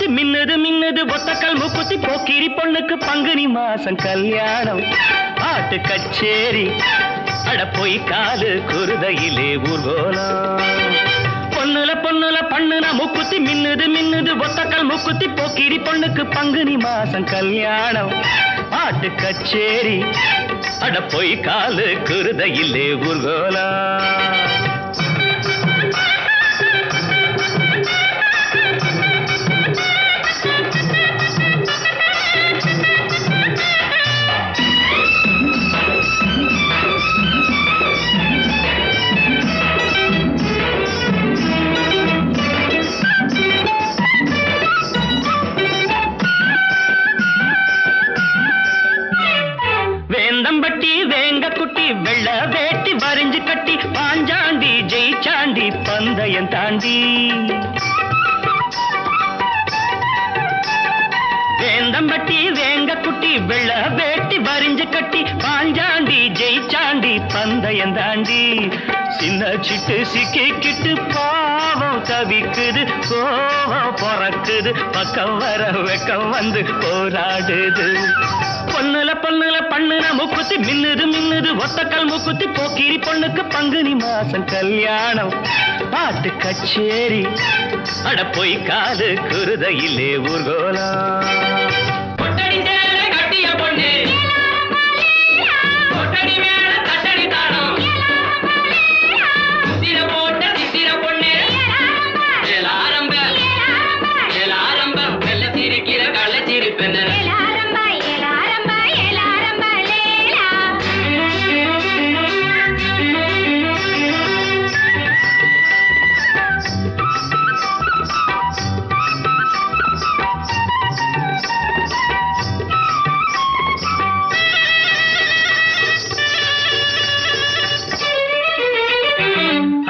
மூக்குத்தி மின்னுது மின்னுது ஒத்தக்கல் மூக்குத்தி போக்கிரி பொண்ணுக்கு பங்குனி மாசம் கல்யாணம் பாட்டு கச்சேரி அட போய் காலு குருதையிலே ஊர்கோலம் பொண்ணுல பொண்ணுல பண்ணுன மூக்குத்தி மின்னுது மின்னுது ஒத்தக்கல் மூக்குத்தி போக்கிரி பொண்ணுக்கு பங்குனி மாசம் கல்யாணம் பாட்டு கச்சேரி அட போய் காலு குருதையிலே ஊர்கோலம் வேந்தம்பட்டி வேங்க குட்டி வெள்ள வேட்டி வரிஞ்சு கட்டி பாஞ்சாண்டி ஜெயிச்சாண்டி பந்தயம் தாண்டி வேந்தம்பட்டி வேங்க குட்டி வெள்ள வேட்டி வரிஞ்சு கட்டி பாஞ்சாண்டி ஜெயிச்சாண்டி பந்தயம் தாண்டி சின்ன சிட்டு சிக்கிக்கிட்டு பாவம் தவிக்குது கோவம் பொறக்குது பக்கம் வர வெக்கம் வந்து போராடுது பொண்ணுல பொண்ணுல பண்ணுன மூக்குத்தி மின்னுது மின்னுது ஒத்தக்கல் மூக்குத்தி போக்கிரி பொண்ணுக்கு பங்குனி மாசம் கல்யாணம் பாட்டு கச்சேரி அட போய் காது குருதையிலே ஊர்கோலம்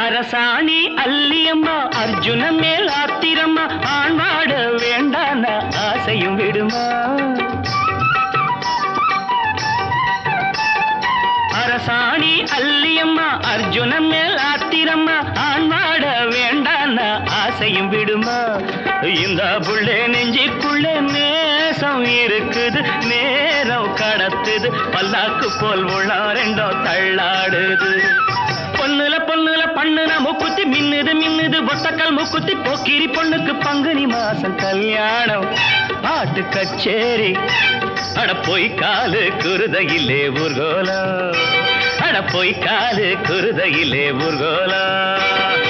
அரசாணி அல்லியம்மா அர்ஜுன மேல் ஆத்திரம்மா ஆண்வாட வேண்டான ஆசையும் விடுமா அரசாணி அல்லியம்மா அர்ஜுன மேல் ஆத்திரம்மா ஆண்வாட வேண்டான ஆசையும் விடுமா இந்த புள்ளே நெஞ்சிக்குள்ளே நேசம் இருக்குது நேரம் கடத்துது பல்லாக்கு போல் உள்ள ரெண்டோ தள்ளாடுது பொண்ணுல பொண்ணுல பண்ணுன மூக்குத்தி மின்னுது மின்னுது ஒத்தக்கல் மூக்குத்தி போக்கிரி பொண்ணுக்கு பங்குனி மாசம் கல்யாணம் பாட்டு கச்சேரி அட போய் காலு குருதையிலே ஊர்கோலம் அட போய் காலு குருதையிலே ஊர்கோலம்